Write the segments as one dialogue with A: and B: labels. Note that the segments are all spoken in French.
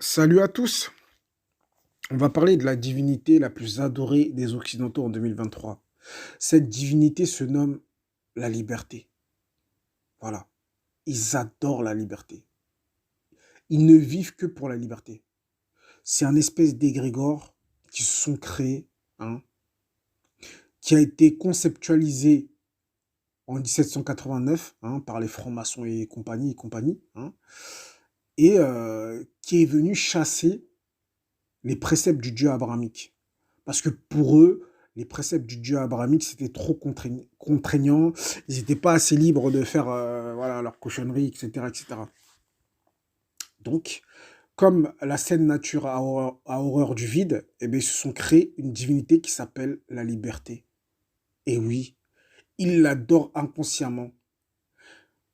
A: Salut à tous. On va parler de la divinité la plus adorée des Occidentaux en 2023. Cette divinité se nomme la liberté. Voilà. Ils adorent la liberté. Ils ne vivent que pour la liberté. C'est un espèce d'égrégore qui se sont créés, hein, qui a été conceptualisé en 1789 par les francs-maçons et compagnie, et qui est venu chasser les préceptes du Dieu abrahamique. Parce que pour eux, les préceptes du Dieu abrahamique, c'était trop contraignant. Ils n'étaient pas assez libres de faire voilà, leur cochonnerie, etc., etc. Donc, comme la saine nature a horreur du vide, eh bien, ils se sont créés une divinité qui s'appelle la liberté. Et oui, ils l'adorent inconsciemment.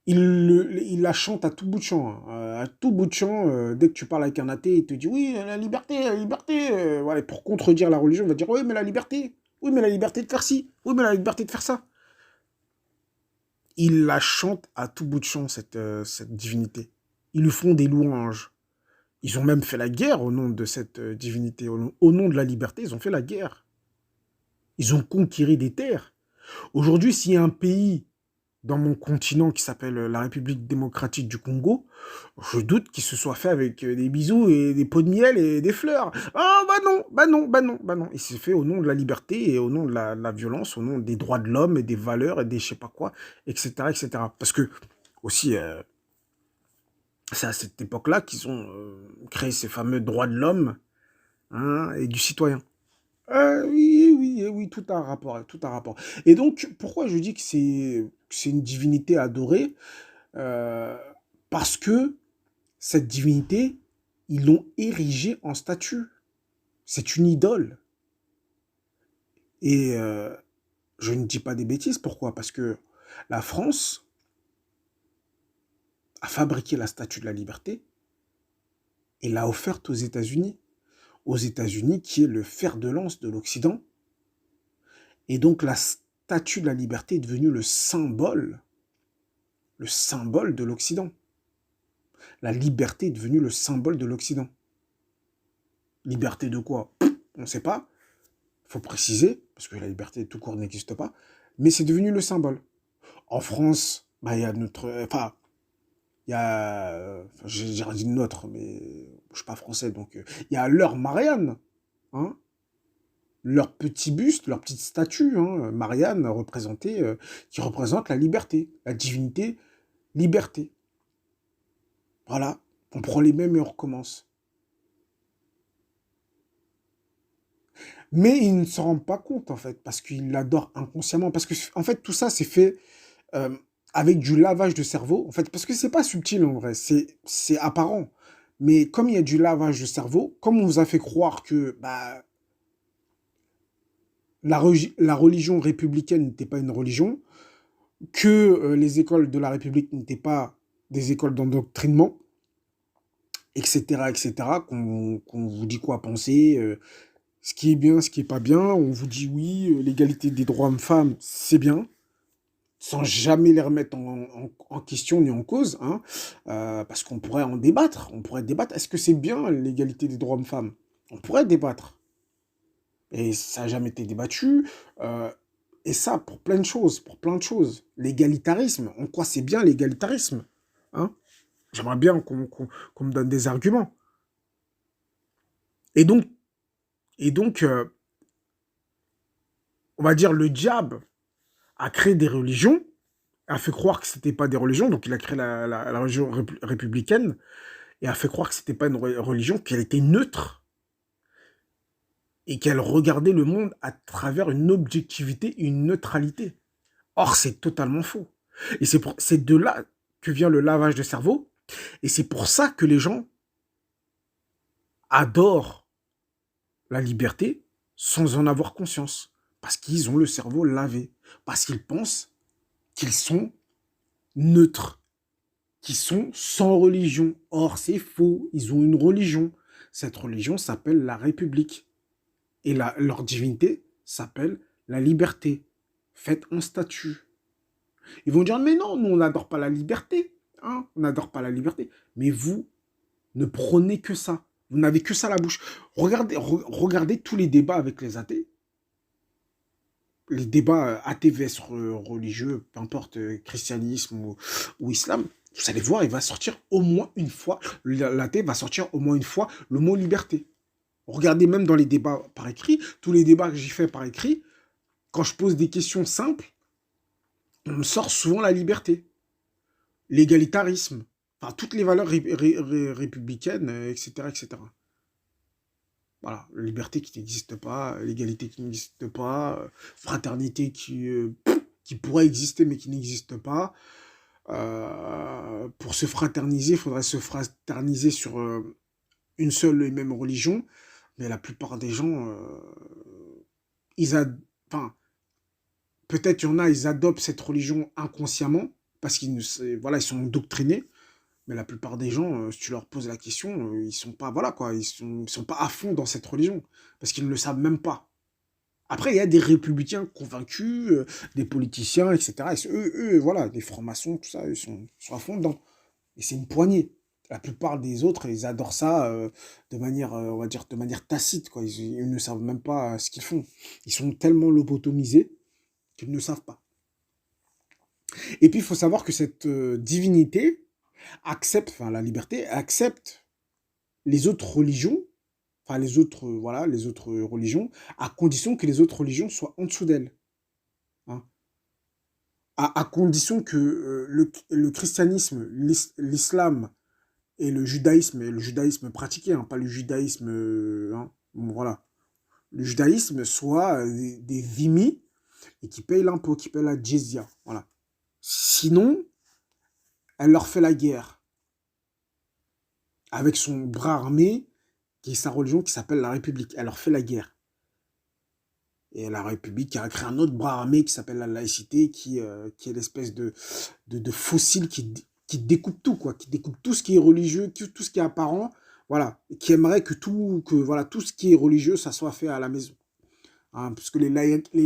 A: Il la chante à tout bout de champ, hein. À tout bout de champ, dès que tu parles avec un athée, il te dit oui, la liberté, la liberté. Voilà, pour contredire la religion, on va dire oui, mais la liberté. Oui, mais la liberté de faire ci. Oui, mais la liberté de faire ça. Il la chante à tout bout de champ, cette divinité. Ils lui font des louanges. Ils ont même fait la guerre au nom de cette divinité. Au nom de la liberté, ils ont fait la guerre. Ils ont conquéri des terres. Aujourd'hui, s'il y a un pays dans mon continent qui s'appelle la République démocratique du Congo, je doute qu'il se soit fait avec des bisous et des pots de miel et des fleurs. Ah bah non, bah non, bah non, bah non. Il s'est fait au nom de la liberté et au nom de la violence, au nom des droits de l'homme et des valeurs et des je sais pas quoi, etc., etc. Parce que aussi, c'est à cette époque-là qu'ils ont créé ces fameux droits de l'homme, hein, et du citoyen. Oui, oui, oui, tout a un rapport, tout a un rapport. Et donc, pourquoi je dis que c'est une divinité adorée? Euh, Parce que cette divinité, ils l'ont érigée en statue. C'est une idole. Et je ne dis pas des bêtises. Pourquoi? Parce que la France a fabriqué la statue de la liberté et l'a offerte aux États-Unis. Aux États-Unis, qui est le fer de lance de l'Occident. Et donc la statue de la liberté est devenue le symbole de l'Occident. La liberté est devenue le symbole de l'Occident. Liberté de quoi? On ne sait pas. Il faut préciser, parce que la liberté tout court n'existe pas. Mais c'est devenu le symbole. En France, bah, il y a notre... Enfin, il y a... j'ai dit notre, mais je ne suis pas français, donc... Il y a leur Marianne, hein, leur petit buste, leur petite statue, hein, Marianne représentée, qui représente la liberté, la divinité liberté. Voilà, on prend les mêmes et on recommence. Mais ils ne s'en rendent pas compte, en fait, parce qu'ils l'adorent inconsciemment. Parce que, en fait, tout ça, c'est fait euh, avec du lavage de cerveau. En fait, parce que c'est pas subtil, en vrai, c'est apparent. Mais comme il y a du lavage de cerveau, comme on vous a fait croire que bah, la religion républicaine n'était pas une religion, que les écoles de la République n'étaient pas des écoles d'endoctrinement, etc., etc., qu'on vous dit quoi penser, ce qui est bien, ce qui est pas bien. On vous dit oui, l'égalité des droits hommes-femmes, c'est bien, sans jamais les remettre en question ni en cause, hein, parce qu'on pourrait en débattre. On pourrait débattre. Est-ce que c'est bien l'égalité des droits hommes-femmes? On pourrait débattre. Et ça n'a jamais été débattu. euh, et ça, pour plein de choses, pour plein de choses. L'égalitarisme, en quoi c'est bien l'égalitarisme, hein? J'aimerais bien qu'on me donne des arguments. Et donc, et donc, on va dire, le diable a créé des religions, a fait croire que c'était pas des religions, donc il a créé la religion républicaine, et a fait croire que c'était pas une religion, qu'elle était neutre, et qu'elle regardait le monde à travers une objectivité, une neutralité. Or, c'est totalement faux. Et c'est de là que vient le lavage de cerveau, et c'est pour ça que les gens adorent la liberté sans en avoir conscience. Parce qu'ils ont le cerveau lavé. Parce qu'ils pensent qu'ils sont neutres, qu'ils sont sans religion. Or, c'est faux. Ils ont une religion. Cette religion s'appelle la République. Et leur divinité s'appelle la liberté, faite en statut. Ils vont dire, mais non, nous, on n'adore pas la liberté. Hein, on n'adore pas la liberté. Mais vous ne prenez que ça. Vous n'avez que ça à la bouche. Regardez tous les débats avec les athées. Les débats athées vs religieux, peu importe, christianisme ou islam. Vous allez voir, il va sortir au moins une fois, l'athée va sortir au moins une fois le mot liberté. Regardez même dans les débats par écrit, tous les débats que j'ai fait par écrit, quand je pose des questions simples, on me sort souvent la liberté, l'égalitarisme, enfin toutes les valeurs républicaines, etc., etc. Voilà, la liberté qui n'existe pas, l'égalité qui n'existe pas, fraternité qui pourrait exister mais qui n'existe pas. Pour se fraterniser, il faudrait se fraterniser sur une seule et même religion, mais la plupart des gens, enfin, peut-être il y en a, ils adoptent cette religion inconsciemment, parce voilà, ils sont doctrinés, mais la plupart des gens, si tu leur poses la question, ils sont pas, voilà quoi, ils sont pas à fond dans cette religion, parce qu'ils ne le savent même pas. Après, il y a des républicains convaincus, des politiciens, etc. Et eux, voilà, des francs-maçons, tout ça, ils sont à fond dedans. Et c'est une poignée. La plupart des autres, ils adorent ça de manière, on va dire, de manière tacite, quoi. Ils ne savent même pas ce qu'ils font. Ils sont tellement lobotomisés qu'ils ne savent pas. Et puis, il faut savoir que cette divinité accepte, enfin, la liberté accepte les autres religions, enfin, voilà, les autres religions, à condition que les autres religions soient en dessous d'elle. Hein. À condition que le christianisme, l'islam et le judaïsme pratiqué, hein, pas le judaïsme, hein, bon, voilà, le judaïsme soit des dhimmis et qui payent l'impôt, qui payent la jizya, voilà. Sinon, elle leur fait la guerre avec son bras armé, qui est sa religion, qui s'appelle la République. Elle leur fait la guerre. Et la République qui a créé un autre bras armé qui s'appelle la laïcité, qui est l'espèce de fossile qui découpe tout, quoi, qui découpe tout ce qui est religieux, tout ce qui est apparent, voilà, qui aimerait que voilà, tout ce qui est religieux, ça soit fait à la maison. Hein, parce que les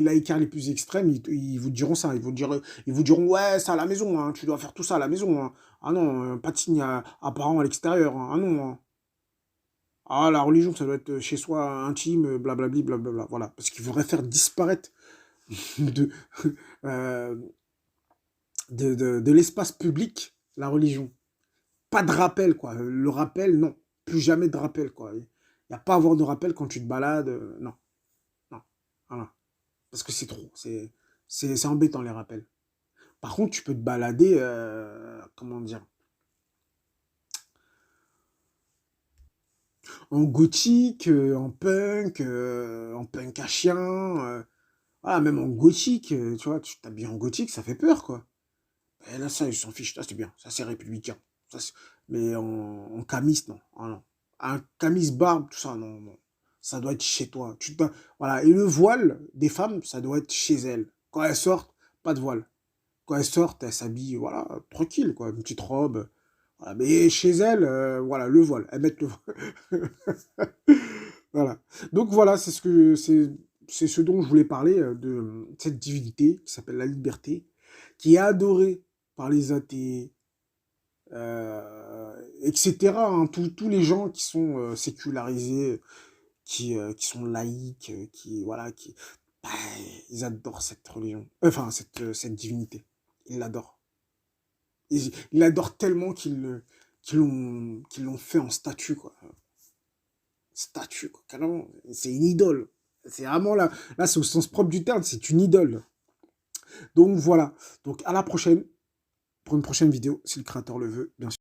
A: laïcards les plus extrêmes, ils vous diront ça, ils vous diront ouais, c'est à la maison, hein, tu dois faire tout ça à la maison. Hein. Ah non, pas de signe apparent à l'extérieur. Hein. Ah non, hein. Ah, la religion, ça doit être chez soi, intime, blablabli, blablabla. Voilà, parce qu'il faudrait faire disparaître de, euh, de l'espace public la religion. Pas de rappel, quoi. Le rappel, non. Plus jamais de rappel, quoi. Il n'y a pas à avoir de rappel quand tu te balades. Non, non. Voilà. Parce que c'est trop. C'est embêtant, les rappels. Par contre, tu peux te balader, comment dire, en gothique, en punk à chien, voilà, même en gothique, tu vois, tu t'habilles en gothique, ça fait peur, quoi. Et là, ça, ils s'en fichent, ça c'est bien, ça c'est républicain. Ça, mais en camis, non. Ah, non. Un camis barbe, tout ça, non, non. Ça doit être chez toi. Voilà. Et le voile des femmes, ça doit être chez elles. Quand elles sortent, pas de voile. Quand elles sortent, elles s'habillent, voilà, tranquille, quoi, une petite robe. Voilà. Mais chez elles, voilà, le voile. Elles mettent le voile. Voilà. Donc voilà, c'est ce dont je voulais parler, de cette divinité qui s'appelle la liberté, qui est adorée par les athées, etc. Hein, tous les gens qui sont sécularisés, qui sont laïcs, voilà, bah, ils adorent cette religion, enfin cette divinité. Ils l'adorent. Ils l'adorent tellement qu'ils l'ont fait en statue, quoi. Statue, quoi, carrément. C'est une idole. C'est vraiment là, c'est au sens propre du terme, c'est une idole. Donc voilà. Donc à la prochaine, pour une prochaine vidéo, si le créateur le veut, bien sûr.